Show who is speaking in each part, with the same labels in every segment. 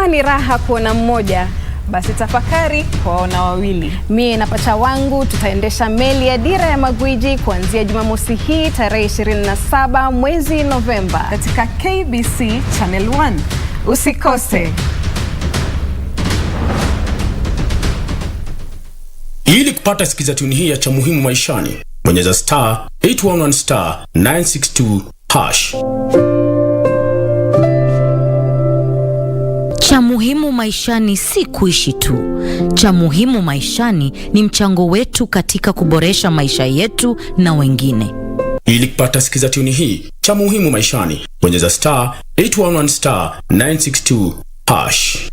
Speaker 1: Kama ni raha kuona mmoja, basi tafakari kuona wawili. Mie na pacha wangu tutaendesha meli ya Dira ya Magwiji kuanzia Jumamosi hii tarehe 27 mwezi Novemba
Speaker 2: katika KBC Channel 1. Usikose.
Speaker 3: Ili kupata sikiza tuni hii ya cha muhimu maishani, bonyeza *811*962#.
Speaker 4: Cha muhimu maishani si kuishi tu. Cha muhimu maishani ni mchango wetu katika kuboresha maisha yetu na wengine.
Speaker 3: Ili kupata sikiza tuni hii cha muhimu maishani, bonyeza *811*962#.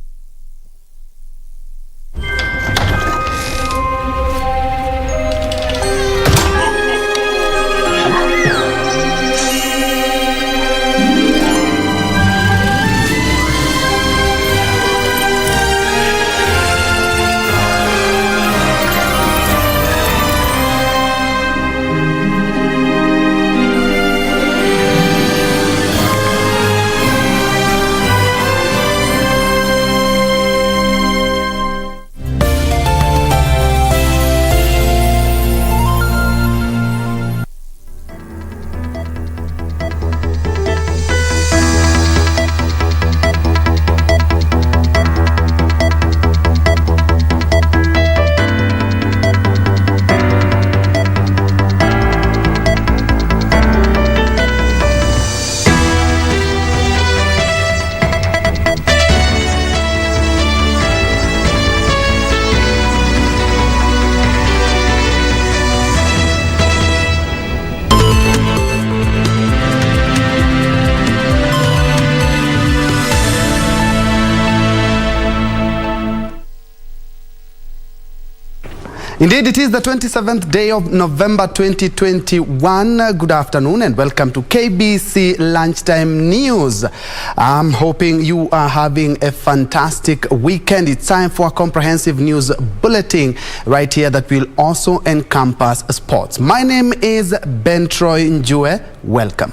Speaker 5: Indeed, it is the 27th day of November 2021. Good afternoon and welcome to KBC Lunchtime News. I'm hoping you are having a fantastic weekend. It's time for a comprehensive news bulletin right here that will also encompass sports. My name is Bentroy Njue. Welcome.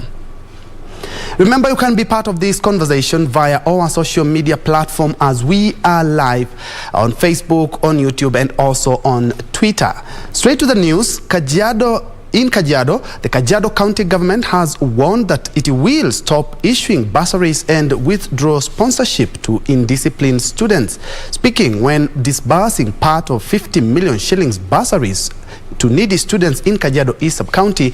Speaker 5: Remember, you can be part of this conversation via our social media platform as we are live on Facebook, on YouTube, and also on Twitter. Straight to the news. In Kajiado, the Kajiado County government has warned that it will stop issuing bursaries and withdraw sponsorship to indisciplined students. Speaking when disbursing part of 50 million shillings bursaries to needy students in Kajiado East Sub-County,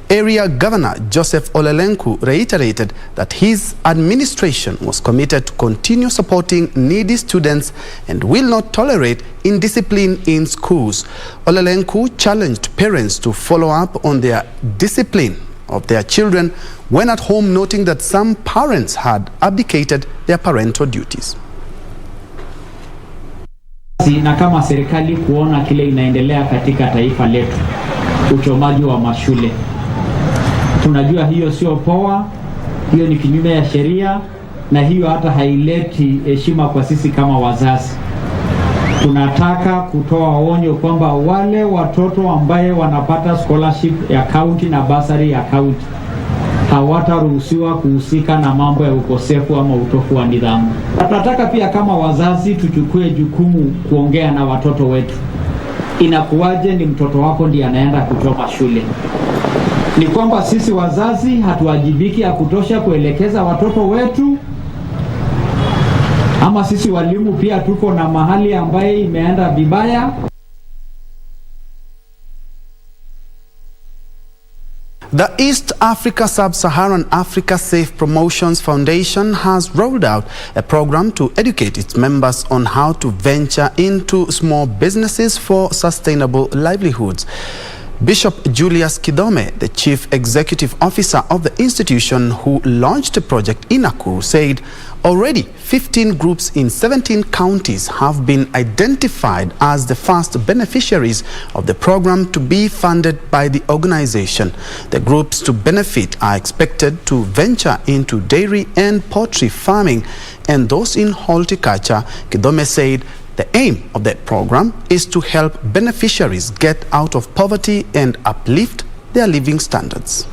Speaker 5: Area Governor Joseph Olelenku reiterated that his administration was committed to continue supporting needy students and will not tolerate indiscipline in schools. Olelenku challenged parents to follow up on their discipline of their children when at home, noting that some parents had abdicated their parental duties.
Speaker 6: Na kama serikali kuona kile inaendelea katika taifa letu, uchomaji wa mashule. Tunajua hiyo sio poa, hiyo ni kinyume ya sheria, na hiyo hata haileti heshima kwa sisi kama wazazi. Tunataka kutoa onyo kwamba wale watoto ambaye wanapata scholarship ya county na bursary ya county hawataruhusiwa kuhusika na mambo ya ukosefu ama utofu wa nidhamu. Tunataka pia kama wazazi tuchukue jukumu kuongea na watoto wetu. Inakuwaje ni mtoto wako ndiye anaenda kuchoma shule? Ni kwamba sisi wazazi hatuwajibiki ya kutosha kuelekeza watoto wetu? Ama sisi walimu pia tuko na mahali ambaye imeenda vibaya?
Speaker 5: The East Africa Sub-Saharan Africa Safe Promotions Foundation has rolled out a program to educate its members on how to venture into small businesses for sustainable livelihoods. Bishop Julius Kidome, the Chief Executive Officer of the institution who launched the project in Nakuru, said already 15 groups in 17 counties have been identified as the first beneficiaries of the program to be funded by the organization. The groups to benefit are expected to venture into dairy and poultry farming, and those in horticulture. Kidome said the aim of that program is to help beneficiaries get out of poverty and uplift their living standards.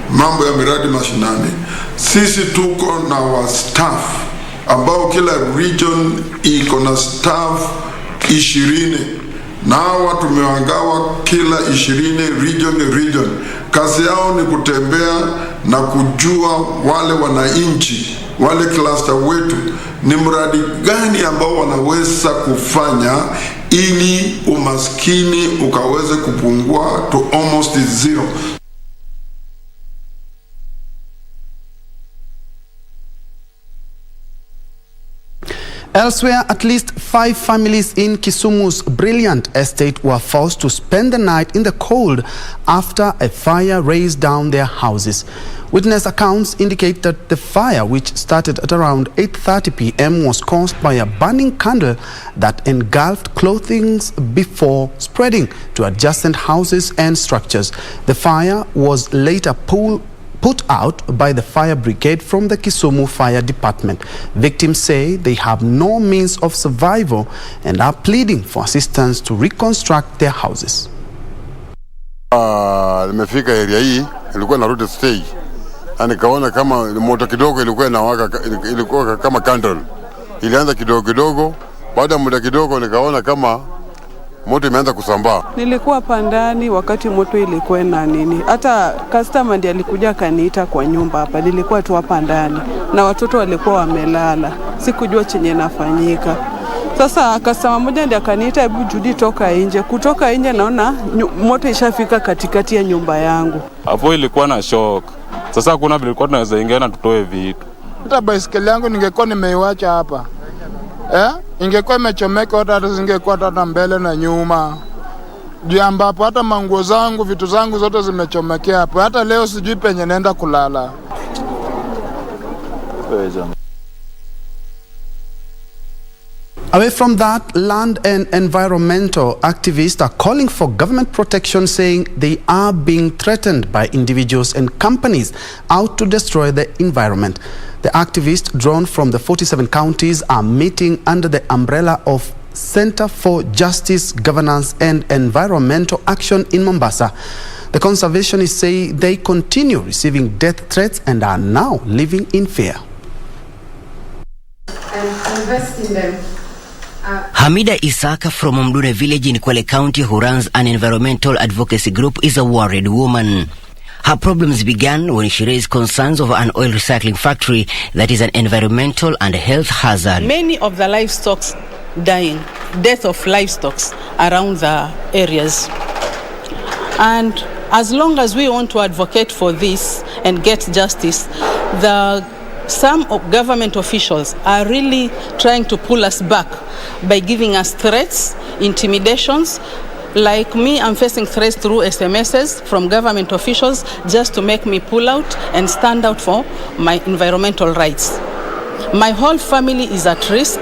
Speaker 7: Mambo ya miradi mashinani, sisi tuko na wa staff ambao kila region iko na staff 20 na hawa tumewagawa kila 20 region. Kazi yao ni kutembea na kujua wale wananchi, wale cluster wetu ni mradi gani ambao wanaweza kufanya ili umaskini ukaweze kupungua to almost zero.
Speaker 5: Elsewhere, at least 5 families in Kisumu's brilliant estate were forced to spend the night in the cold after a fire razed down their houses. Witness accounts indicate that the fire, which started at around 8:30 p.m., was caused by a burning candle that engulfed clothing before spreading to adjacent houses and structures. The fire was later put out by the fire brigade from the Kisumu Fire Department. Victims say they have no means of survival and are pleading for assistance to reconstruct their houses.
Speaker 8: Nimefika area hii, ilikuwa na route stage. Nikaona kama moto kidogo ilikuwa inawaka, ilikuwa kama candle. Ilianza kidogo, baada ya muda kidogo nikaona kama moto imeanza kusambaa.
Speaker 9: Nilikuwa pandani wakati moto ilikuwa na nini. Hata customer ndiye alikuja akaniita kwa nyumba hapa. Nilikuwa tu hapa ndani na watoto walikuwa wamelala. Sikujua chenye nafanyika. Sasa customer mmoja ndiye akaniita, hebu Judy toka nje. Kutoka nje naona moto ishafika katikati ya nyumba yangu.
Speaker 10: Hapo ilikuwa na shock. Sasa hakuna vile ilikuwa tunaweza ingia na tutoe vitu.
Speaker 11: Hata baisikeli yangu ningekuwa nimeiacha hapa. Ingekuwa imechomeka, hata zingekuwa hata mbele na nyuma. Ndio ambapo hata manguo zangu, vitu zangu zote zimechomekea hapo. Hata leo sijui penye naenda kulala.
Speaker 5: Away from that, land and environmental activists are calling for government protection, saying they are being threatened by individuals and companies out to destroy the environment. The activists, drawn from the 47 counties, are meeting under the umbrella of Center for Justice, Governance and Environmental Action in Mombasa. The conservationists say they continue receiving death threats and are now living in fear.
Speaker 12: And invest in them.
Speaker 13: Hamida Isaka from Mdune village in Kwale County, who runs an environmental advocacy group, is a worried woman. Her problems began when she raised concerns over an oil recycling factory that is an environmental and health hazard.
Speaker 9: Many of the livestock dying, death of livestock around the areas. And as long as we want to advocate for this and get justice, some government officials are really trying to pull us back by giving us threats, intimidations. Like me, I'm facing threats through SMSs from government officials just to make me pull out and stand out for my environmental rights. My whole family is at risk.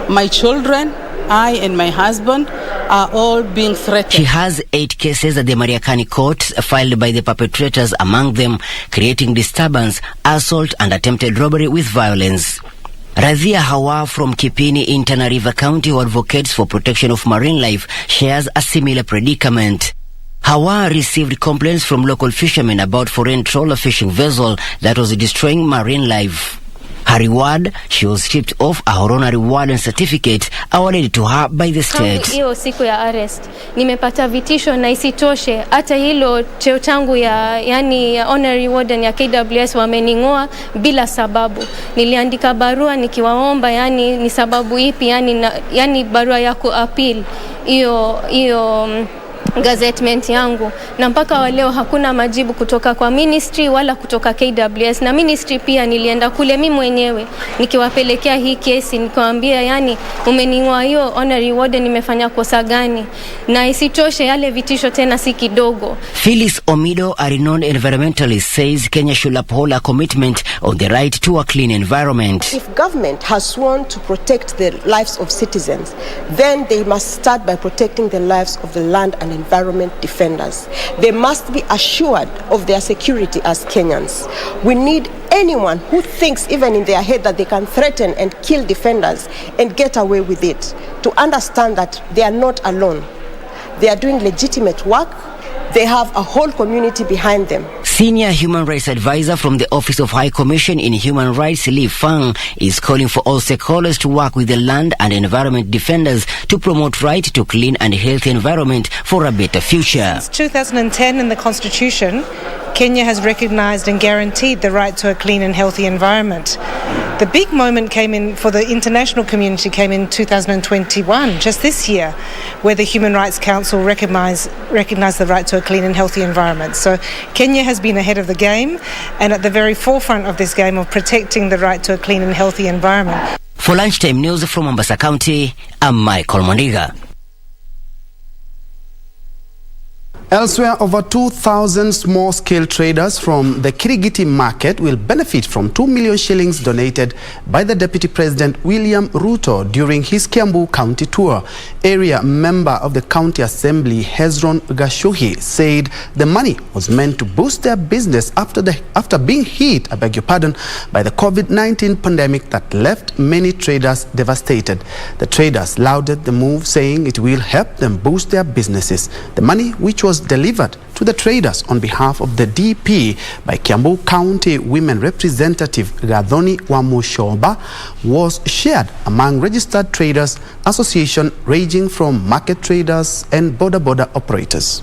Speaker 9: My children, I and my husband are all being threatened.
Speaker 13: She has 8 cases at the Mariakani court filed by the perpetrators, among them creating disturbance, assault and attempted robbery with violence. Radhia Hawa from Kipini in Tana River County, who advocates for protection of marine life, shares a similar predicament. Hawa received complaints from local fishermen about foreign trawler fishing vessel that was destroying marine life. Her reward, she was stripped of a honorary warden certificate awarded to her by the state.
Speaker 14: Hiyo siku ya arrest nimepata vitisho, na isitoshe hata hilo cheo changu ya honorary warden ya KWS wameningoa bila sababu. Niliandika barua nikiwaomba ni sababu ipi yani barua ya ku-appeal hiyo gazettement yangu, na mpaka wa leo hakuna majibu kutoka kwa ministry wala kutoka KWS. Na ministry pia nilienda kule mimi mwenyewe nikiwapelekea hii kesi, nikamwambia umening'oa hiyo honorary warden, nimefanya kosa gani? Na isitoshe yale vitisho tena si kidogo.
Speaker 13: Phyllis Omido, a renowned environmentalist, says Kenya should uphold a commitment on the right to a clean environment.
Speaker 15: If government has sworn to protect the lives of citizens, then they must start by protecting the lives of the land and environment defenders. They must be assured of their security as Kenyans. We need anyone who thinks even in their head that they can threaten and kill defenders and get away with it to understand that they are not alone. They are doing legitimate work. They have a whole community behind them.
Speaker 13: Senior Human Rights Advisor from the Office of High Commission in Human Rights, Li Fang, is calling for all stakeholders to work with the land and environment defenders to promote right to clean and healthy environment for a better future.
Speaker 16: Since 2010 in the Constitution, Kenya has recognized and guaranteed the right to a clean and healthy environment. The big moment came in for the international community came in 2021, just this year, where the Human Rights Council recognized the right to a clean and healthy environment. So Kenya has been ahead of the game and at the very forefront of this game of protecting the right to a clean and healthy environment.
Speaker 13: For Lunchtime News from Mombasa County, I'm Michael Mondiga.
Speaker 5: Elsewhere, over 2,000 small-scale traders from the Kirigiti market will benefit from 2 million shillings donated by the Deputy President William Ruto during his Kiambu County tour. Area member of the County Assembly, Hezron Gashuhi, said the money was meant to boost their business after being hit, by the COVID-19 pandemic that left many traders devastated. The traders lauded the move, saying it will help them boost their businesses. The money, which was delivered to the traders on behalf of the DP by Kiambu County Women Representative Gadhoni Wamushoba, was shared among registered traders association ranging from market traders and border operators.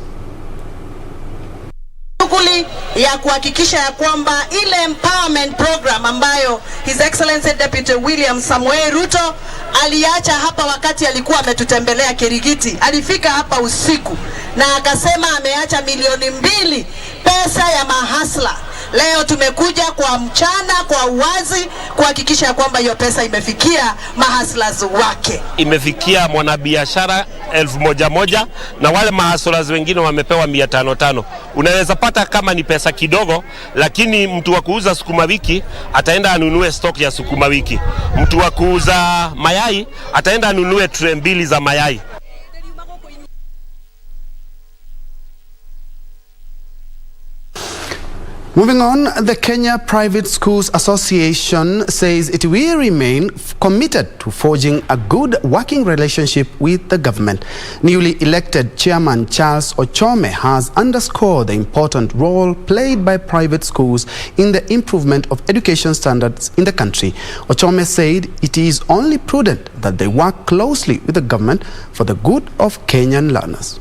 Speaker 17: Ya kuhakikisha ya kwamba ile empowerment program ambayo His Excellency Deputy William Samuel Ruto aliacha hapa wakati alikuwa ametutembelea Kirigiti. Alifika hapa usiku na akasema ameacha 2 milioni pesa ya mahasla. Leo tumekuja kwa mchana kwa uwazi kuhakikisha kwamba hiyo pesa imefikia mahaslas wake.
Speaker 18: Imefikia mwanabiashara 1,100 na wale mahaslas wengine wamepewa 500. Unaweza pata kama ni pesa kidogo, lakini mtu wa kuuza sukuma wiki ataenda anunue stock ya sukuma wiki. Mtu wa kuuza mayai ataenda anunue tray 2 za mayai.
Speaker 5: Moving on, the Kenya Private Schools Association says it will remain committed to forging a good working relationship with the government. Newly elected Chairman Charles Ochome has underscored the important role played by private schools in the improvement of education standards in the country. Ochome said it is only prudent that they work closely with the government for the good of Kenyan learners.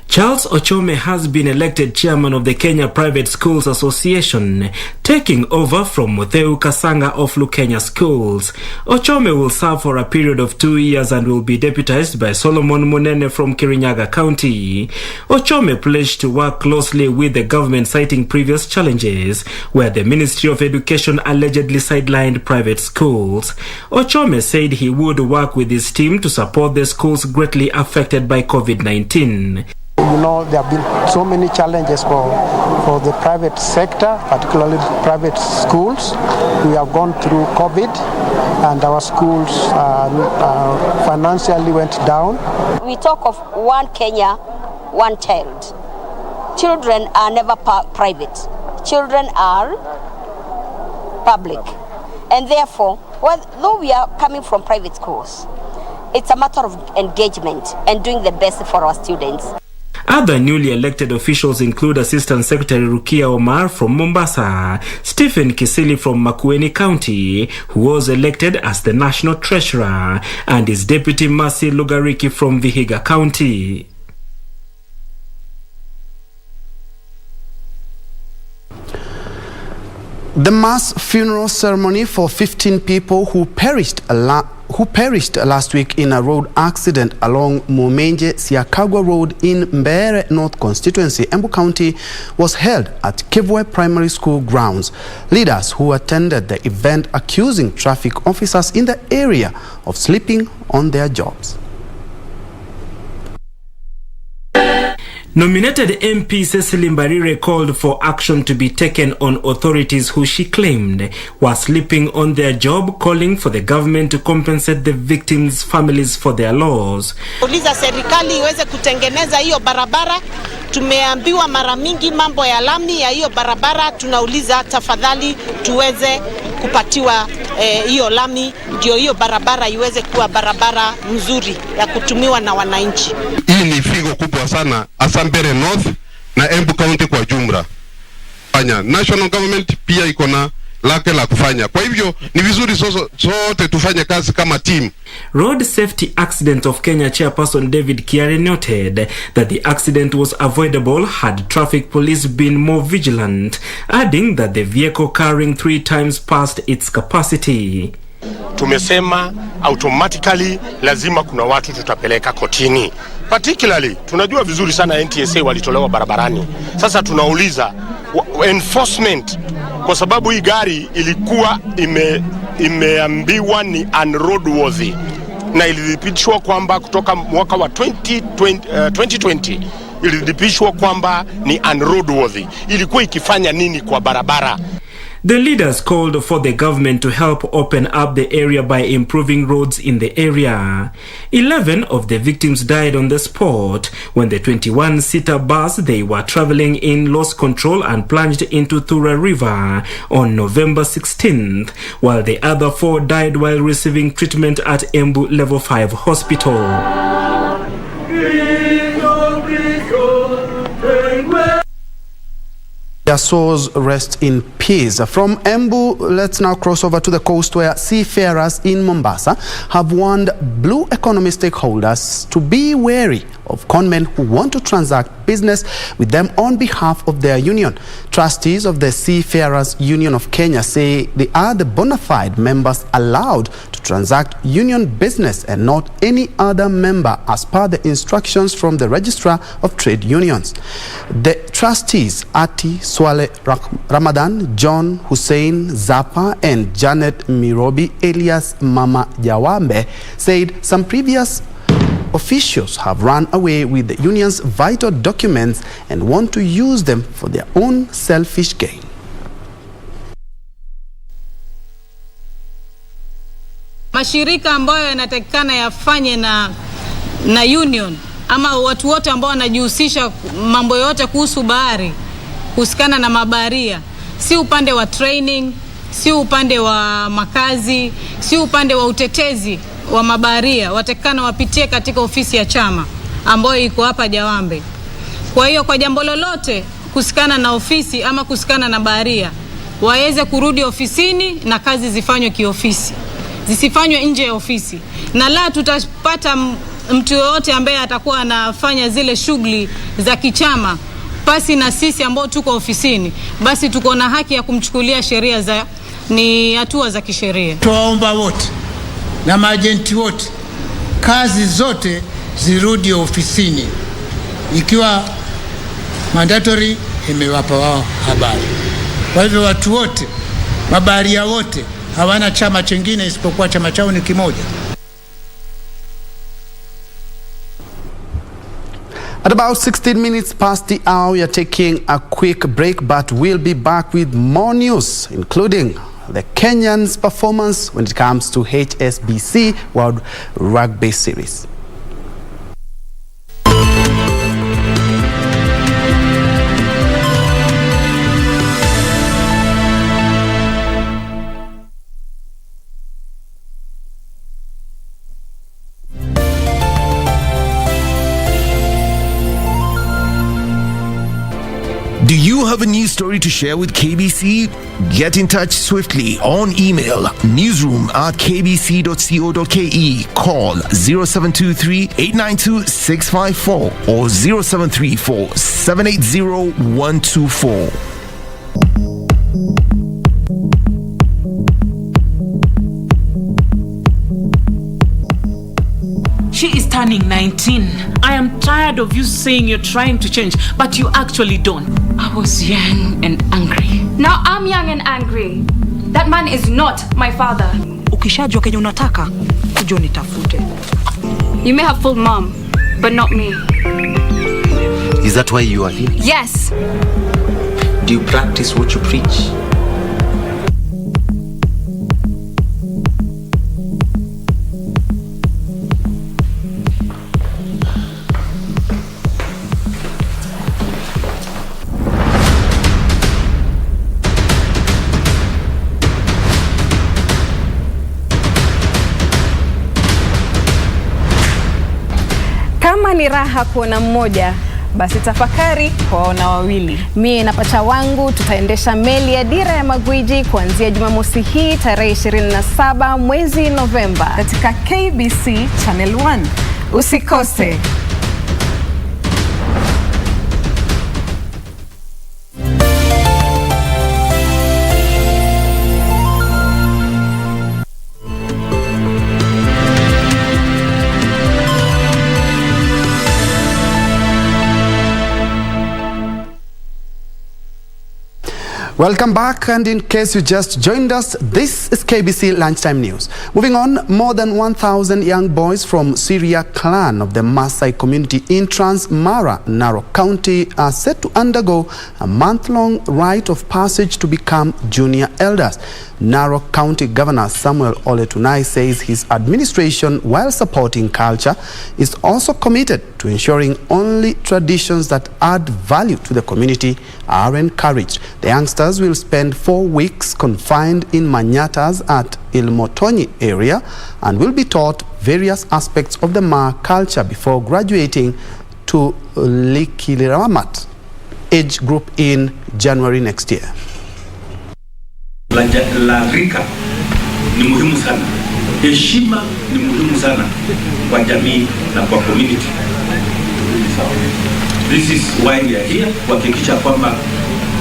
Speaker 19: Charles Ochome has been elected chairman of the Kenya Private Schools Association, taking over from Mutheu Kasanga of Lukenya Schools. Ochome will serve for a period of 2 years and will be deputized by Solomon Munene from Kirinyaga County. Ochome pledged to work closely with the government, citing previous challenges where the Ministry of Education allegedly sidelined private schools. Ochome said he would work with his team to support the schools greatly affected by COVID-19.
Speaker 20: You know, there have been so many challenges for the private sector, particularly private schools. We have gone through COVID and our schools financially went down.
Speaker 21: We talk of one Kenya, one child. Children are never private. Children are public. And therefore, though we are coming from private schools, it's a matter of engagement and doing the best for our students.
Speaker 19: Other newly elected officials include Assistant Secretary Rukia Omar from Mombasa, Stephen Kisili from Makueni County, who was elected as the National Treasurer, and his Deputy Mercy Lugariki from Vihiga County.
Speaker 5: The mass funeral ceremony for 15 people who perished last week in a road accident along Mumenje Siakagwa Road in Mbeere North Constituency, Embu County, was held at Kivwe Primary School grounds. Leaders who attended the event accusing traffic officers in the area of sleeping on their jobs.
Speaker 19: Nominated MP Cecily Mbarire called for action to be taken on authorities who she claimed were sleeping on their job, calling for the government to compensate the victims' families for their loss.
Speaker 22: Uliza serikali iweze kutengeneza hiyo barabara. Tumeambiwa mara mingi mambo ya lami ya hiyo barabara, tunauliza tafadhali tuweze kupatiwa hiyo lami ndio hiyo barabara iweze kuwa barabara nzuri ya kutumiwa na wananchi.
Speaker 23: Hii ni figo kubwa sana hasa Mbeere North
Speaker 1: na Embu County kwa jumla. National government pia iko na lake la kufanya. Kwa hivyo ni vizuri sote tufanye kazi kama team.
Speaker 19: Road Safety Accident of Kenya chairperson David Kiare noted that the accident was avoidable had traffic police been more vigilant, adding that the vehicle carrying 3 times past its capacity.
Speaker 2: Tumesema automatically lazima kuna watu tutapeleka kotini. Particularly tunajua vizuri sana NTSA walitolewa barabarani. Sasa tunauliza enforcement, kwa sababu hii gari ilikuwa imeambiwa ni unroadworthy na ilidhibitishwa kwamba kutoka mwaka wa 2020 ilidhibitishwa kwamba ni unroadworthy. Ilikuwa ikifanya nini kwa barabara?
Speaker 19: The leaders called for the government to help open up the area by improving roads in the area. 11 of the victims died on the spot when the 21-seater bus they were traveling in lost control and plunged into Thura River on November 16th, while the other 4 died while receiving treatment at Embu Level 5 Hospital.
Speaker 5: Their souls rest in peace. From Embu, let's now cross over to the coast where seafarers in Mombasa have warned blue economy stakeholders to be wary of conmen who want to transact business with them on behalf of their union. Trustees of the Seafarers Union of Kenya say they are the bona fide members allowed to transact union business and not any other member as per the instructions from the Registrar of Trade Unions. The trustees, Ati Swale Ramadan, John Hussein Zapa and Janet Mirobi alias Mama Jawambe, said some previous officials have run away with the union's vital documents and want to use them for their own selfish gain.
Speaker 23: Mashirika ambayo yanatakikana yafanye na union ama watu wote ambao wanajihusisha mambo yote kuhusu bahari, kuhusikana na mabaharia, si upande wa training, si upande wa makazi, si upande wa utetezi wa mabaharia, watakikana wapitie katika ofisi ya chama ambayo iko hapa Jawambe. Kwa hiyo kwa jambo lolote kuhusikana na ofisi ama kuhusikana na baharia, waweze kurudi ofisini na kazi zifanywe kiofisi, zisifanywe nje ya ofisi. Na la tutapata mtu yoyote ambaye atakuwa anafanya zile shughuli za kichama pasi na sisi ambao tuko ofisini, basi tuko na haki ya kumchukulia sheria ni hatua za kisheria.
Speaker 24: Tuwaomba wote na maajenti wote, kazi zote zirudi ofisini. Ikiwa mandatory, imewapa wao habari. Kwa hivyo watu wote, mabaharia wote, hawana chama chengine isipokuwa chama chao ni kimoja.
Speaker 5: At about 16 minutes past the hour, we are taking a quick break, but we'll be back with more news, including the Kenyans' performance when it comes to HSBC World Rugby Series.
Speaker 25: Do you have a news story to share with KBC? Get in touch swiftly on email newsroom@kbc.co.ke, call 0723 892 654 or 0734 780 124.
Speaker 26: She is turning 19. I am tired of you saying you're trying to change, but you actually don't. I was young and angry.
Speaker 27: Now I'm young and angry. That man is not my father.
Speaker 26: Ukishajua kenye unataka, kuja nitafute.
Speaker 27: You may have fooled mom, but not me.
Speaker 28: Is that why you are here?
Speaker 27: Yes.
Speaker 28: Do you practice what you preach?
Speaker 29: Kama ni raha kuona mmoja,
Speaker 3: basi tafakari kwaona wawili.
Speaker 4: Mie na pacha wangu tutaendesha meli ya Dira ya Magwiji kuanzia Jumamosi hii tarehe 27 mwezi Novemba
Speaker 3: katika KBC Channel 1. Usikose.
Speaker 5: Welcome back, and in case you just joined us, this is KBC Lunchtime News. Moving on, more than 1,000 young boys from Syria clan of the Maasai community in Trans-Mara, Narok County are set to undergo a month-long rite of passage to become junior elders. Narok County Governor Samuel Ole Tunai says his administration, while supporting culture, is also committed to ensuring only traditions that add value to the community are encouraged. The youngsters will spend 4 weeks confined in Manyatas at Ilmotonyi area and will be taught various aspects of the Maa culture before graduating to Likiliramat age group in January next year.
Speaker 6: La rika ni muhimu sana. Heshima ni muhimu sana kwa jamii na kwa community. This is why we are here, kuhakikisha kwamba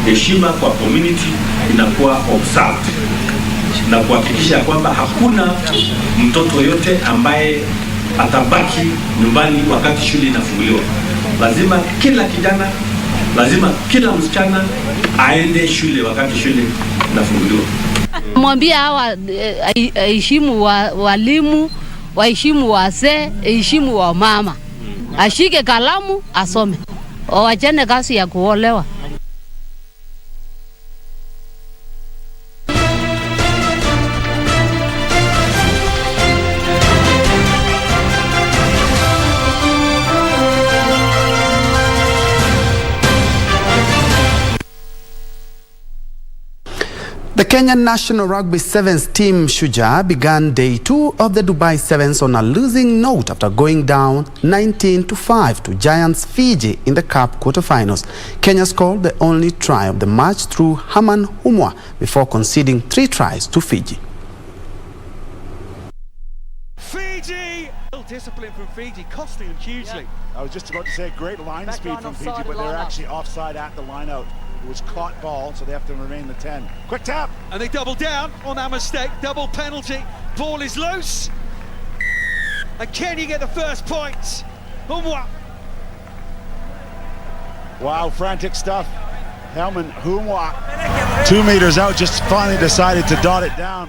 Speaker 6: heshima kwa community inakuwa observed na kuhakikisha kwamba hakuna mtoto yote ambaye atabaki nyumbani wakati shule inafunguliwa. Lazima kila kijana, lazima kila msichana aende shule wakati shule inafunguliwa.
Speaker 7: Mwambie hawa heshimu walimu, waheshimu wazee, heshimu wa mama. Ashike kalamu asome. Wachane kazi ya kuolewa.
Speaker 5: The Kenyan national rugby sevens team Shujaa began day 2 of the Dubai Sevens on a losing note after going down 19-5 to Giants Fiji in the Cup quarterfinals. Kenya scored the only try of the match through Haman Humwa before conceding 3 tries to Fiji.
Speaker 8: Fiji! Discipline from Fiji, costing them hugely. Yeah. I was just about to say great line back speed from Fiji, but they're actually offside at the line out. It was caught ball, so they have to remain the 10. Quick tap! And they double down on that mistake. Double penalty. Ball is loose. And Kenya get the first point. Humwa. Wow, frantic stuff. Helman Humwa. 2 meters out, just finally decided to dot it down.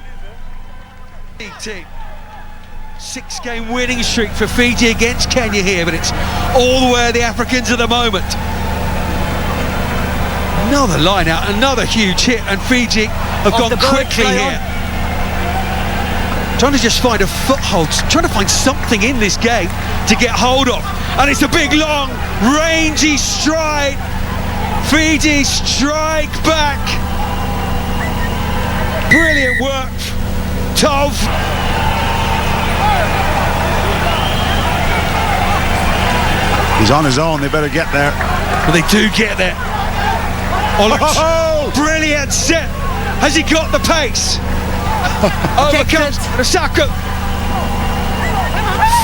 Speaker 8: 6-game winning streak for Fiji against Kenya here, but it's all the way the Africans at the moment. Another line out, another huge hit, and Fiji have gone quickly here. Trying to just find a foothold, trying to find something in this game to get hold of. And it's a big, long, rangy stride. Fiji strike back. Brilliant work. Tov. He's on his own, they better get there. But they do get there. Oh, brilliant set. Has he got the pace? Overcomes Osaka.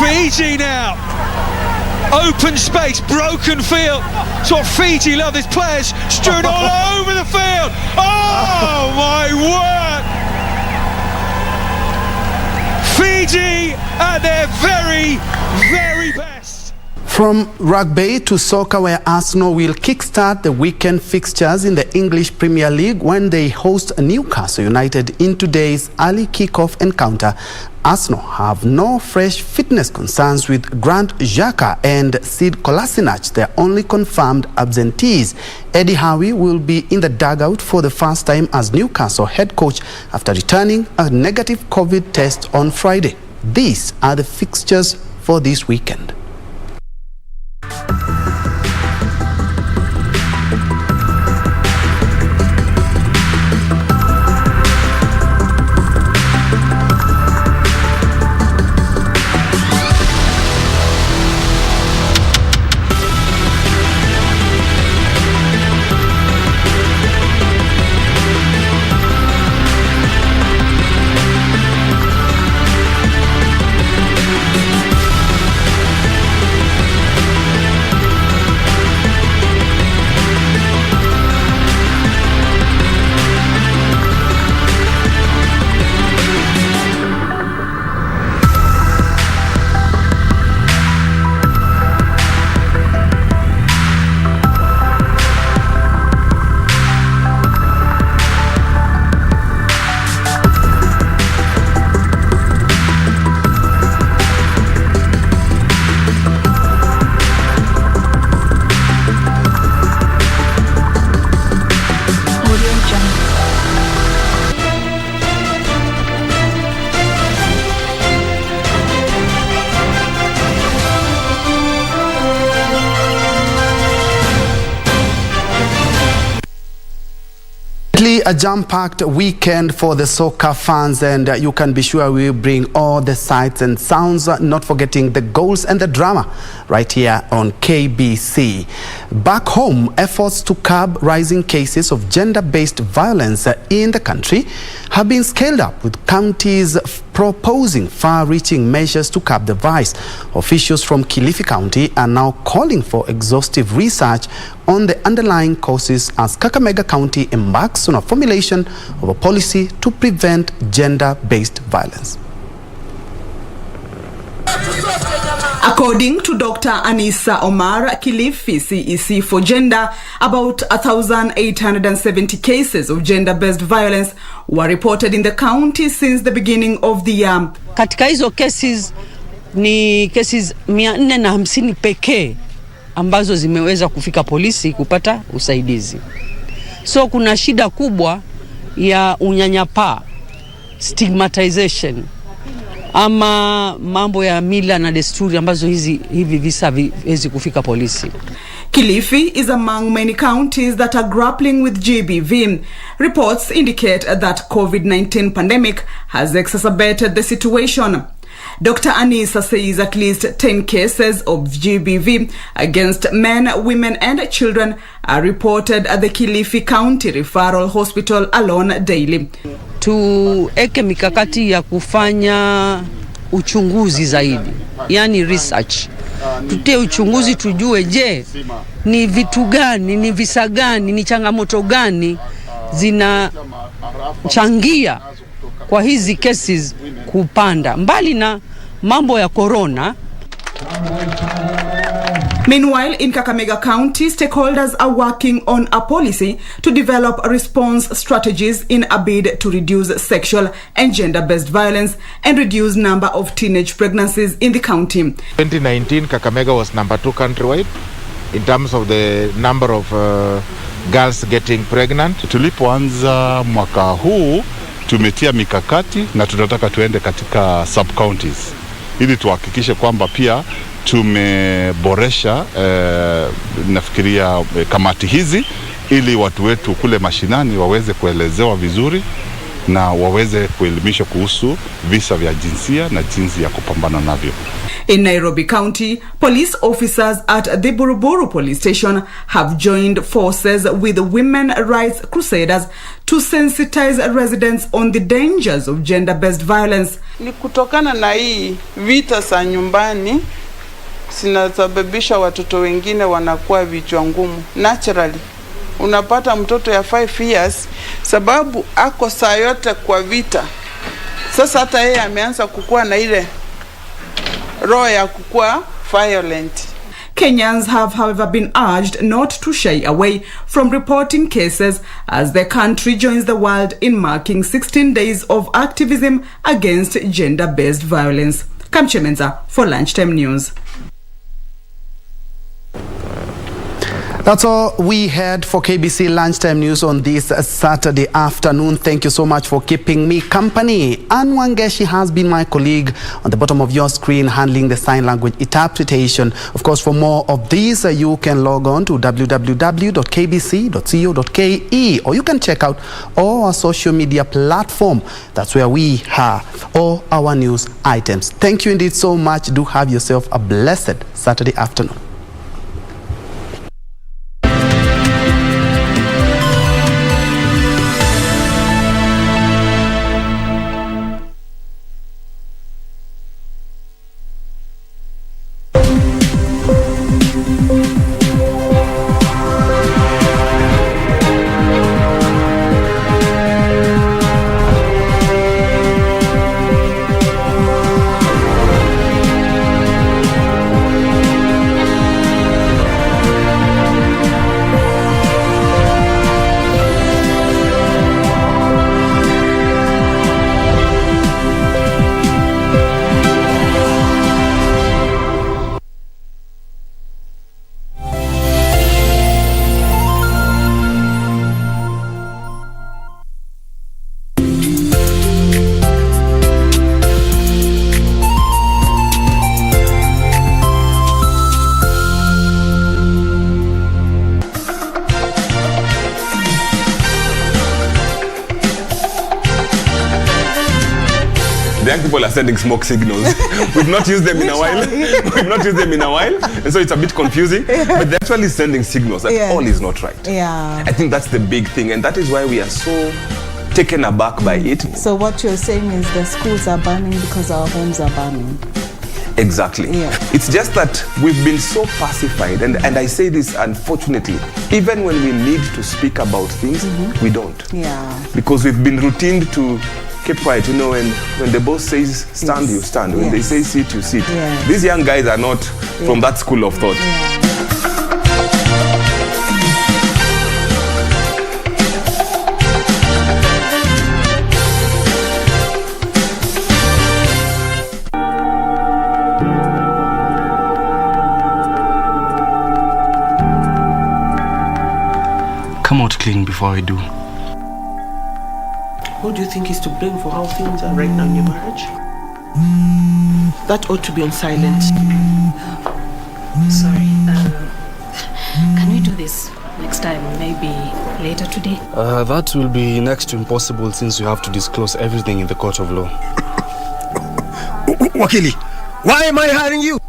Speaker 8: Fiji now. Open space, broken field. It's what Fiji love. There's players strewn all over the field. Oh my word. Fiji at their very, very best.
Speaker 5: From rugby to soccer, where Arsenal will kickstart the weekend fixtures in the English Premier League when they host Newcastle United in today's early kick-off encounter. Arsenal have no fresh fitness concerns with Grant Xhaka and Sid Kolasinac, their only confirmed absentees. Eddie Howe will be in the dugout for the first time as Newcastle head coach after returning a negative COVID test on Friday. These are the fixtures for this weekend. a jam-packed weekend for the soccer fans, and you can be sure we bring all the sights and sounds, not forgetting the goals and the drama right here on KBC. Back home, efforts to curb rising cases of gender-based violence in the country have been scaled up, with counties proposing far-reaching measures to curb the vice. Officials from Kilifi County are now calling for exhaustive research on the underlying causes as Kakamega County embarks on a formulation of a policy to prevent gender-based violence.
Speaker 9: According to Dr. Anissa Omar, Kilifi CEC for Gender, about 1,870 cases of gender-based violence were reported in the county since the beginning of the year.
Speaker 10: Katika hizo cases ni cases 450 pekee ambazo zimeweza kufika polisi kupata usaidizi. So kuna shida kubwa ya unyanyapaa, stigmatization, ama mambo ya mila na desturi ambazo hivi visa hizi kufika polisi.
Speaker 9: Kilifi is among many counties that are grappling with GBV. Reports indicate that COVID-19 pandemic has exacerbated the situation. Dr. Anissa says at least 10 cases of GBV against men, women and children are reported at the Kilifi County Referral Hospital alone daily.
Speaker 10: Tueke mikakati ya kufanya uchunguzi zaidi, yani research. Tutie uchunguzi tujue, je, ni vitu gani, ni visa gani, ni changamoto gani zinachangia kwa hizi cases kupanda, mbali na mambo ya corona.
Speaker 9: Meanwhile, in Kakamega County, stakeholders are working on a policy to develop response strategies in a bid to reduce sexual and gender-based violence and reduce number of teenage pregnancies in the county.
Speaker 11: 2019, Kakamega was number 2 countrywide in terms of the number of girls getting pregnant.
Speaker 12: Tulipoanza mwaka huu tumetia mikakati na tunataka tuende katika sub-counties ili tuhakikishe kwamba pia tumeboresha nafikiria kamati hizi ili watu wetu kule mashinani waweze kuelezewa vizuri na waweze kuelimishwa kuhusu visa vya jinsia na jinsi ya kupambana navyo.
Speaker 9: In Nairobi County, police officers at the Buruburu police station have joined forces with women rights crusaders to sensitize residents on the dangers of gender-based violence.
Speaker 13: Ni kutokana na hii vita za nyumbani zinasababisha watoto wengine wanakuwa vichwa ngumu. Naturally, unapata mtoto ya 5 years sababu ako saa yote kwa vita. Sasa hata yeye ameanza kukua na ile roho ya kukua violent.
Speaker 9: Kenyans have, however, been urged not to shy away from reporting cases as the country joins the world in marking 16 days of activism against gender-based violence. Kamchemenza for Lunchtime News.
Speaker 5: That's all we had for KBC Lunchtime News on this Saturday afternoon. Thank you so much for keeping me company. Anwangeshi has been my colleague on the bottom of your screen handling the sign language interpretation. Of course, for more of these, you can log on to www.kbc.co.ke or you can check out all our social media platform. That's where we have all our news items. Thank you indeed so much. Do have yourself a blessed Saturday afternoon.
Speaker 14: The young people are sending smoke signals. We've not used them in a while. And so it's a bit confusing. But they're actually sending signals that all is not right.
Speaker 15: Yeah.
Speaker 14: I think that's the big thing, and that is why we are so taken aback by it.
Speaker 15: So what you're saying is the schools are burning because our homes are burning.
Speaker 14: Exactly.
Speaker 15: Yeah.
Speaker 14: It's just that we've been so pacified, and I say this unfortunately, even when we need to speak about things, we don't.
Speaker 15: Yeah.
Speaker 14: Because we've been routined to keep quiet. You know, when the boss says stand, you stand. When they say sit, you sit.
Speaker 15: Yeah.
Speaker 14: These young guys are not from that school of thought.
Speaker 16: Come out clean before I do.
Speaker 17: Who do you think is to blame for how things are right now in your marriage? That ought to be on silent.
Speaker 18: Sorry. Can we do this next time, maybe later today?
Speaker 16: That will be next to impossible since you have to disclose everything in the court of law.
Speaker 25: Wakili, why am I hiring you?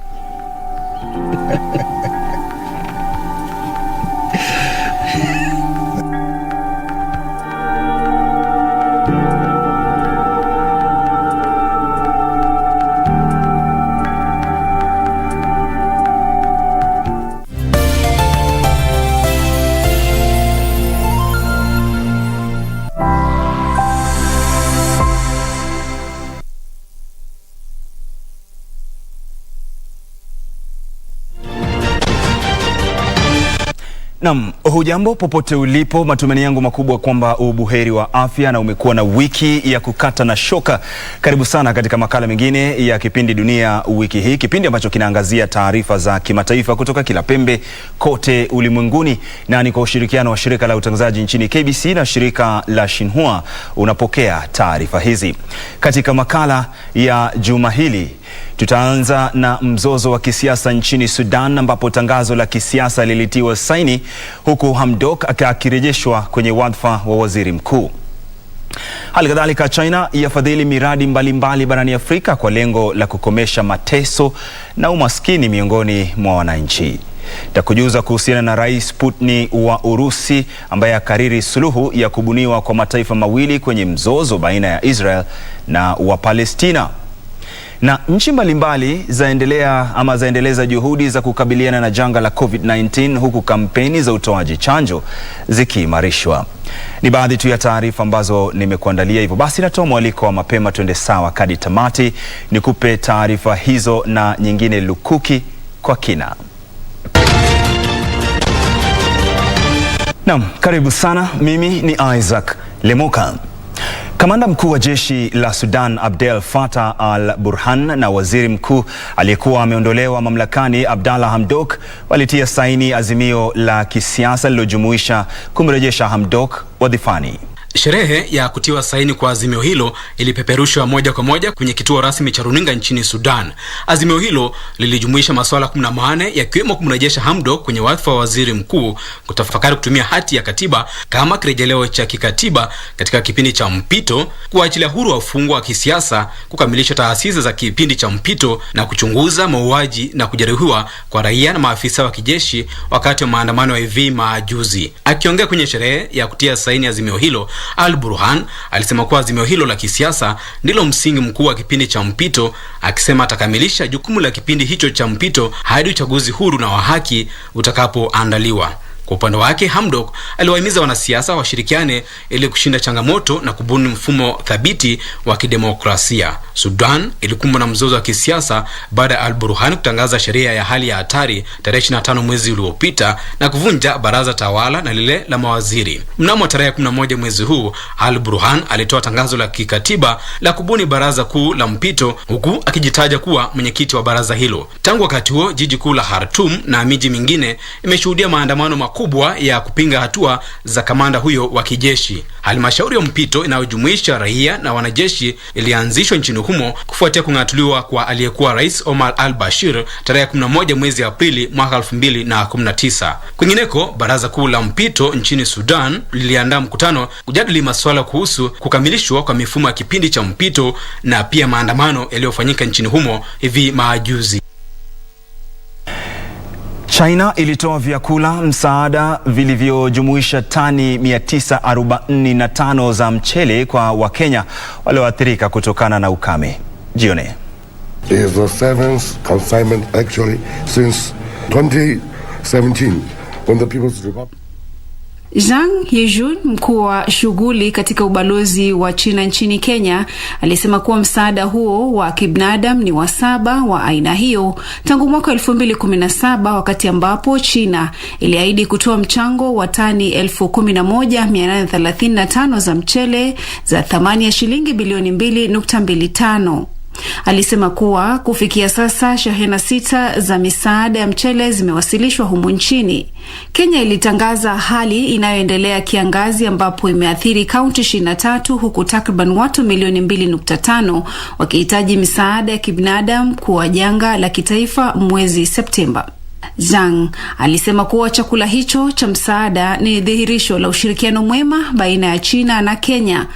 Speaker 20: Naam, hujambo popote ulipo, matumaini yangu makubwa kwamba ubuheri wa afya na umekuwa na wiki ya kukata na shoka. Karibu sana katika makala mengine ya kipindi Dunia Wiki Hii, kipindi ambacho kinaangazia taarifa za kimataifa kutoka kila pembe kote ulimwenguni, na ni kwa ushirikiano wa shirika la utangazaji nchini KBC na shirika la Njue unapokea taarifa hizi. Katika makala ya juma hili tutaanza na mzozo wa kisiasa nchini Sudan, ambapo tangazo la kisiasa lilitiwa saini huku Hamdok akirejeshwa kwenye wadhifa wa waziri mkuu. Hali kadhalika, China yafadhili miradi mbalimbali barani Afrika kwa lengo la kukomesha mateso na umaskini miongoni mwa wananchi. Takujuza kuhusiana na Rais Putin wa Urusi ambaye akariri suluhu ya kubuniwa kwa mataifa mawili kwenye mzozo baina ya Israel na wa Palestina. Na nchi mbalimbali zaendeleza juhudi za kukabiliana na janga la COVID-19 huku kampeni za utoaji chanjo zikiimarishwa. Ni baadhi tu ya taarifa ambazo nimekuandalia, hivyo basi natoa mwaliko wa mapema twende sawa hadi tamati nikupe taarifa hizo na nyingine lukuki kwa kina. Naam, karibu sana. Mimi ni Isaac Lemoka. Kamanda mkuu wa jeshi la Sudan Abdel Fattah al-Burhan na waziri mkuu aliyekuwa ameondolewa mamlakani Abdallah Hamdok walitia saini azimio la kisiasa lililojumuisha kumrejesha Hamdok wadhifani.
Speaker 21: Sherehe ya kutiwa saini kwa azimio hilo ilipeperushwa moja kwa moja kwenye kituo rasmi cha runinga nchini Sudan. Azimio hilo lilijumuisha masuala 18 yakiwemo kumrejesha Hamdok kwenye wadhifa wa waziri mkuu, kutafakari kutumia hati ya katiba kama kirejeleo cha kikatiba katika kipindi cha mpito, kuachilia huru wafungwa wa kisiasa, kukamilisha taasisi za kipindi cha mpito na kuchunguza mauaji na kujeruhiwa kwa raia na maafisa wa kijeshi wakati wa maandamano ya hivi majuzi. Akiongea kwenye sherehe ya kutia saini azimio hilo, Al-Burhan alisema kuwa azimio hilo la kisiasa ndilo msingi mkuu wa kipindi cha mpito, akisema atakamilisha jukumu la kipindi hicho cha mpito hadi uchaguzi huru na wa haki utakapoandaliwa. Kwa upande wake, Hamdok aliwahimiza wanasiasa washirikiane ili kushinda changamoto na kubuni mfumo thabiti wa kidemokrasia. Sudan ilikumbwa na mzozo wa kisiasa baada ya Al-Burhan kutangaza sheria ya hali ya hatari tarehe 25 mwezi uliopita na kuvunja baraza tawala na lile la mawaziri. Mnamo tarehe 11 mwezi huu, Al-Burhan alitoa tangazo la kikatiba la kubuni baraza kuu la mpito, huku akijitaja kuwa mwenyekiti wa baraza hilo. Tangu wakati huo, jiji kuu la Khartoum na miji mingine imeshuhudia maandamano makubwa kubwa ya kupinga hatua za kamanda huyo wa kijeshi. Halmashauri ya mpito inayojumuisha raia na wanajeshi ilianzishwa nchini humo kufuatia kung'atuliwa kwa aliyekuwa Rais Omar al-Bashir tarehe 11 mwezi Aprili mwaka 2019. Kwingineko, baraza kuu la mpito nchini Sudan liliandaa mkutano kujadili masuala kuhusu kukamilishwa kwa mifumo ya kipindi cha mpito na pia maandamano yaliyofanyika nchini humo hivi majuzi.
Speaker 20: China ilitoa vyakula msaada vilivyojumuisha tani 945 za mchele kwa Wakenya walioathirika kutokana na ukame. Jione.
Speaker 1: It is the seventh consignment actually since 2017 when the People's Republic.
Speaker 2: Zhang Yejun, mkuu wa shughuli katika ubalozi wa China nchini Kenya, alisema kuwa msaada huo wa kibinadamu ni wa 7 wa aina hiyo tangu mwaka 2017, wakati ambapo China iliahidi kutoa mchango wa tani 11,835 za mchele za thamani ya shilingi bilioni 2.25. Alisema kuwa kufikia sasa shehena 6 za misaada ya mchele zimewasilishwa humu nchini. Kenya ilitangaza hali inayoendelea kiangazi ambapo imeathiri kaunti 23 huku takriban watu milioni 2.5 wakihitaji misaada ya kibinadamu kuwa janga la kitaifa mwezi Septemba. Zhang alisema kuwa chakula hicho cha msaada ni dhihirisho la ushirikiano mwema baina ya China na Kenya.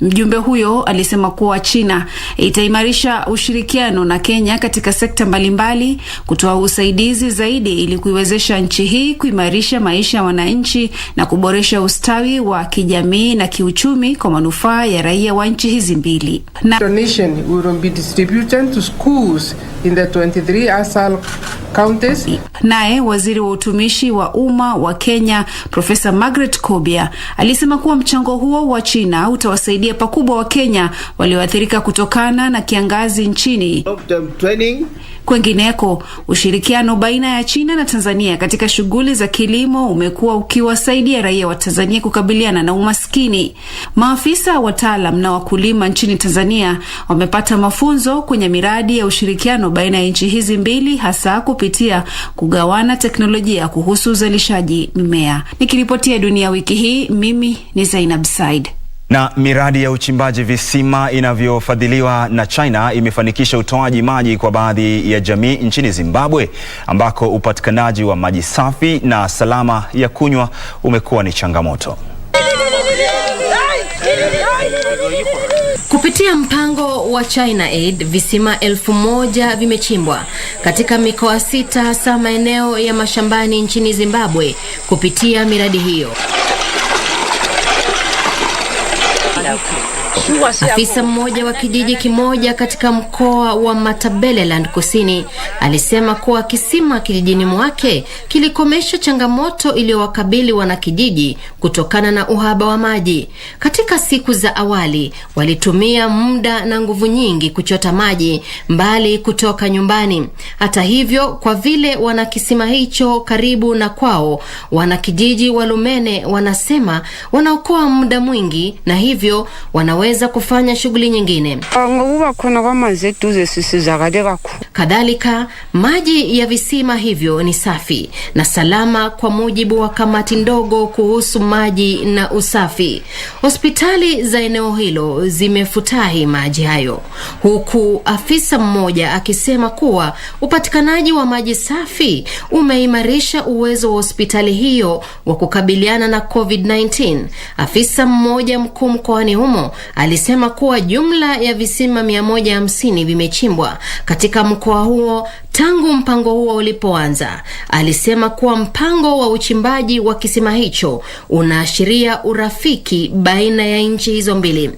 Speaker 2: Mjumbe huyo alisema kuwa China itaimarisha ushirikiano na Kenya katika sekta mbalimbali, kutoa usaidizi zaidi ili kuiwezesha nchi hii kuimarisha maisha ya wananchi na kuboresha ustawi wa kijamii na kiuchumi kwa manufaa ya raia wa nchi hizi mbili.
Speaker 19: Donation will be distributed to schools in the 23 ASAL counties.
Speaker 2: Naye waziri wa utumishi wa umma wa Kenya Profesa Margaret Kobia alisema kuwa mchango huo wa China utawasaidia pakubwa wa Kenya walioathirika kutokana na kiangazi nchini. Kwengineko, ushirikiano baina ya China na Tanzania katika shughuli za kilimo umekuwa ukiwasaidia raia wa Tanzania kukabiliana na umaskini. Maafisa, wataalam na wakulima nchini Tanzania wamepata mafunzo kwenye miradi ya ushirikiano baina ya nchi hizi mbili, hasa kupitia kugawana teknolojia kuhusu uzalishaji mimea. Nikiripotia Dunia Wiki Hii, mimi ni Zainab Said.
Speaker 20: Na miradi ya uchimbaji visima inavyofadhiliwa na China imefanikisha utoaji maji kwa baadhi ya jamii nchini Zimbabwe, ambako upatikanaji wa maji safi na salama ya kunywa umekuwa ni changamoto.
Speaker 18: Kupitia mpango wa China Aid, visima 1000 vimechimbwa katika mikoa 6 hasa maeneo ya mashambani nchini Zimbabwe kupitia miradi hiyo. Afisa mmoja wa kijiji kimoja katika mkoa wa Matabeleland Kusini alisema kuwa kisima kijijini mwake kilikomesha changamoto iliyowakabili wanakijiji kutokana na uhaba wa maji. Katika siku za awali walitumia muda na nguvu nyingi kuchota maji mbali kutoka nyumbani. Hata hivyo, kwa vile wana kisima hicho karibu na kwao, wanakijiji wa Lumene wanasema wanaokoa muda mwingi na hivyo wanaweza kufanya shughuli nyingine. Kadhalika, maji ya visima hivyo ni safi na salama kwa mujibu wa kamati ndogo kuhusu maji na usafi. Hospitali za eneo hilo zimefutahi maji hayo, huku afisa mmoja akisema kuwa upatikanaji wa maji safi umeimarisha uwezo wa hospitali hiyo wa kukabiliana na COVID-19. Afisa mmoja mkuu mkoani humo alisema kuwa jumla ya visima 150 vimechimbwa katika mkoa huo tangu mpango huo ulipoanza. Alisema kuwa mpango wa uchimbaji wa kisima hicho unaashiria urafiki baina ya nchi hizo mbili.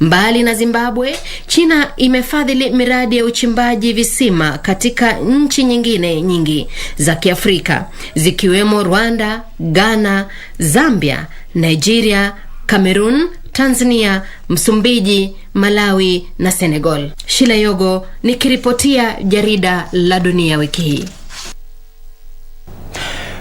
Speaker 18: Mbali na Zimbabwe, China imefadhili miradi ya uchimbaji visima katika nchi nyingine nyingi za Kiafrika zikiwemo Rwanda, Ghana, Zambia, Nigeria, Cameroon, Tanzania, Msumbiji, Malawi na Senegal. Shila Yogo nikiripotia jarida la Dunia Wiki Hii.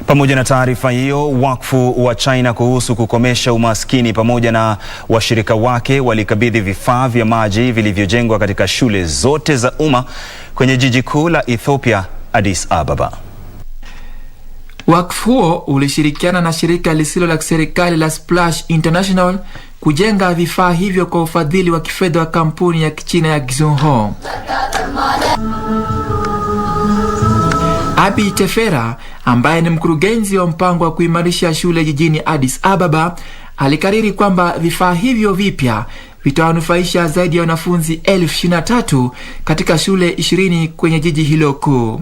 Speaker 20: Pamoja na taarifa hiyo, wakfu wa China kuhusu kukomesha umaskini pamoja na washirika wake walikabidhi vifaa vya maji vilivyojengwa katika shule zote za umma kwenye jiji kuu la Ethiopia, Addis Ababa.
Speaker 3: Wakfu huo ulishirikiana na shirika lisilo la kiserikali la Splash International kujenga vifaa hivyo kwa ufadhili wa kifedha wa kampuni ya Kichina ya Kisumu. Abi Tefera, ambaye ni mkurugenzi wa mpango wa kuimarisha shule jijini Addis Ababa, alikariri kwamba vifaa hivyo vipya vitawanufaisha zaidi ya wanafunzi 23,000 katika shule 20 kwenye jiji hilo kuu.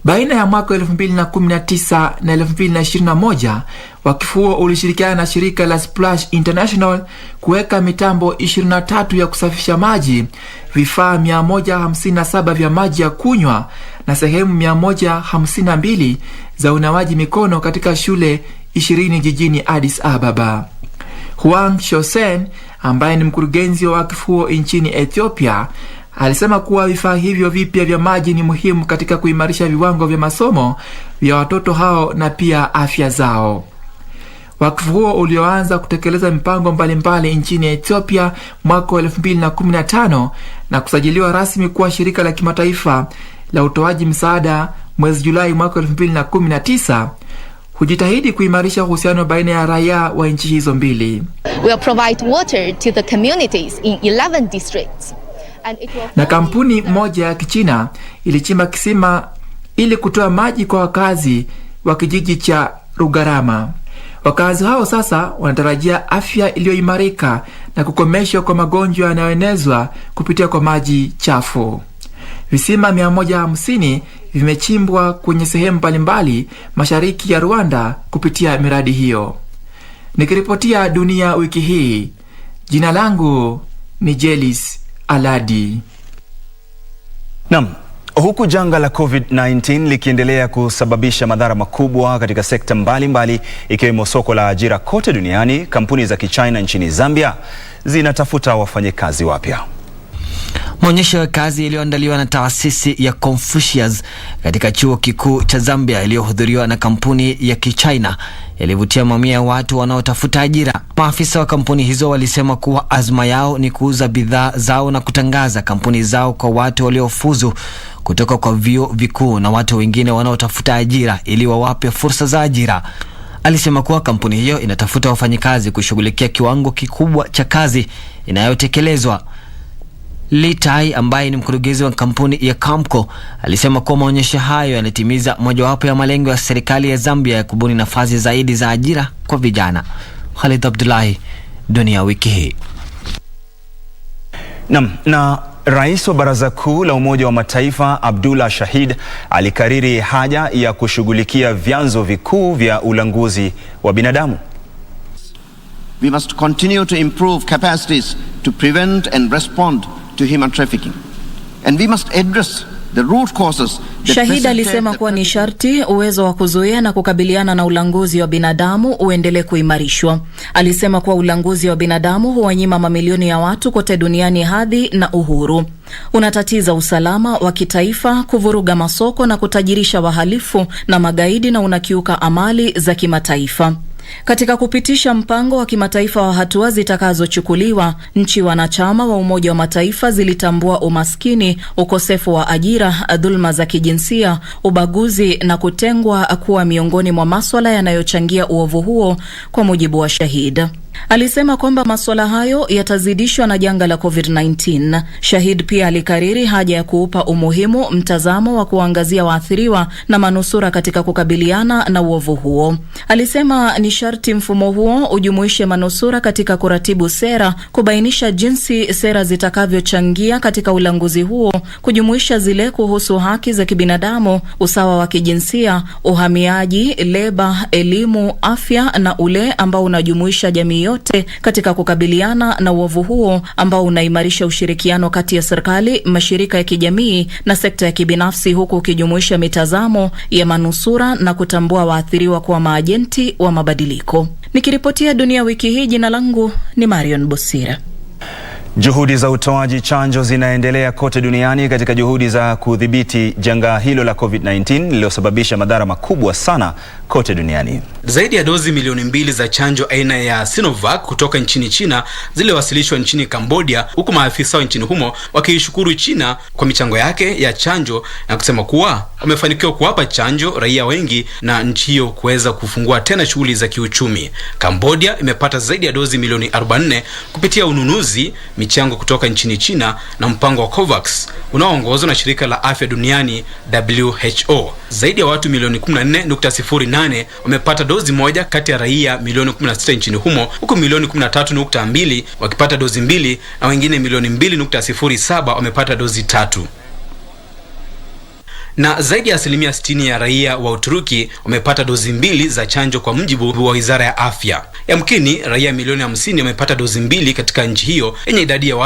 Speaker 3: Baina ya mwaka 2019 na 2021, wakfu huo ulishirikiana na shirika la Splash International kuweka mitambo 23 ya kusafisha maji, vifaa 157 vya maji ya kunywa na sehemu 152 za unawaji mikono katika shule 20 jijini Addis Ababa. Huang Shosen, ambaye ni mkurugenzi wa wakfu huo nchini Ethiopia, alisema kuwa vifaa hivyo vipya vya maji ni muhimu katika kuimarisha viwango vya masomo vya watoto hao na pia afya zao. Wakfu huo ulioanza kutekeleza mipango mbalimbali nchini Ethiopia mwaka 2015 na kusajiliwa rasmi kuwa shirika la kimataifa la utoaji msaada mwezi Julai mwaka 2019, hujitahidi kuimarisha uhusiano baina ya raia wa nchi hizo mbili.
Speaker 4: We will provide water to the communities in 11 districts.
Speaker 3: Na kampuni moja ya Kichina ilichimba kisima ili kutoa maji kwa wakazi wa kijiji cha Rugarama. Wakazi hao sasa wanatarajia afya iliyoimarika na kukomeshwa kwa magonjwa yanayoenezwa kupitia kwa maji chafu. Visima 150 vimechimbwa kwenye sehemu mbalimbali mashariki ya Rwanda kupitia miradi hiyo. Nikiripotia Dunia Wiki Hii, jina langu ni Jelis Aladi.
Speaker 20: Naam, huku janga la COVID-19 likiendelea kusababisha madhara makubwa katika sekta mbalimbali ikiwemo soko la ajira kote duniani, kampuni za Kichina nchini Zambia zinatafuta wafanyakazi wapya.
Speaker 22: Maonyesho ya kazi yaliyoandaliwa na taasisi ya Confucius katika chuo kikuu cha Zambia yaliyohudhuriwa na kampuni ya Kichina yalivutia mamia ya watu wanaotafuta ajira. Maafisa wa kampuni hizo walisema kuwa azma yao ni kuuza bidhaa zao na kutangaza kampuni zao kwa watu waliofuzu kutoka kwa vyuo vikuu na watu wengine wanaotafuta ajira ili wawape fursa za ajira. Alisema kuwa kampuni hiyo inatafuta wafanyikazi kushughulikia kiwango kikubwa cha kazi inayotekelezwa. Rite, ambaye ni mkurugenzi wa kampuni ya Kamco, alisema kuwa maonyesho hayo yanatimiza mojawapo ya malengo ya serikali ya Zambia ya kubuni nafasi zaidi za ajira kwa vijana. Khalid Abdullahi, Dunia Wiki Hii.
Speaker 20: Na Rais wa Baraza Kuu la Umoja wa Mataifa Abdullah Shahid alikariri haja ya kushughulikia vyanzo vikuu vya ulanguzi wa binadamu.
Speaker 23: We must continue to improve capacities to prevent and respond to human trafficking, and we must address the root causes.
Speaker 24: Shahid alisema kuwa ni sharti uwezo wa kuzuia na kukabiliana na ulanguzi wa binadamu uendelee kuimarishwa. Alisema kuwa ulanguzi wa binadamu huwanyima mamilioni ya watu kote duniani hadhi na uhuru. Unatatiza usalama wa kitaifa, kuvuruga masoko na kutajirisha wahalifu na magaidi, na unakiuka amali za kimataifa. Katika kupitisha mpango wa kimataifa wa hatua zitakazochukuliwa, nchi wanachama wa Umoja wa Mataifa zilitambua umaskini, ukosefu wa ajira, dhulma za kijinsia, ubaguzi na kutengwa kuwa miongoni mwa masuala yanayochangia uovu huo, kwa mujibu wa Shahid. Alisema kwamba masuala hayo yatazidishwa na janga la COVID-19. Shahid pia alikariri haja ya kuupa umuhimu mtazamo wa kuangazia waathiriwa na manusura katika kukabiliana na uovu huo. Alisema ni sharti mfumo huo ujumuishe manusura katika kuratibu sera, kubainisha jinsi sera zitakavyochangia katika ulanguzi huo, kujumuisha zile kuhusu haki za kibinadamu, usawa wa kijinsia, uhamiaji, leba, elimu, afya na ule ambao unajumuisha jamii yote katika kukabiliana na uovu huo, ambao unaimarisha ushirikiano kati ya serikali, mashirika ya kijamii na sekta ya kibinafsi, huku ukijumuisha mitazamo ya manusura na kutambua waathiriwa kuwa maajenti wa mabadiliko. Nikiripotia Dunia Wiki Hii, jina langu ni Marion Bosira.
Speaker 20: Juhudi za utoaji chanjo zinaendelea kote duniani katika juhudi za kudhibiti janga hilo la COVID-19 lililosababisha madhara makubwa sana kote duniani.
Speaker 21: Zaidi ya dozi milioni 2 za chanjo aina ya Sinovac kutoka nchini China ziliwasilishwa nchini Cambodia, huku maafisa wa nchini humo wakiishukuru China kwa michango yake ya chanjo na kusema kuwa wamefanikiwa kuwapa chanjo raia wengi na nchi hiyo kuweza kufungua tena shughuli za kiuchumi. Cambodia imepata zaidi ya dozi milioni 44 kupitia ununuzi michango kutoka nchini China na mpango wa COVAX unaoongozwa na shirika la afya duniani WHO. Zaidi ya watu milioni 14.08 wamepata dozi moja kati ya raia milioni 16 nchini humo, huku milioni 13.2 wakipata dozi 2 na wengine milioni 2.07 wamepata dozi 3. Na zaidi ya 60% ya raia wa Uturuki wamepata dozi 2 za chanjo kwa mujibu wa Wizara ya Afya. Yamkini raia milioni 50 wamepata dozi 2 katika nchi hiyo yenye idadi ya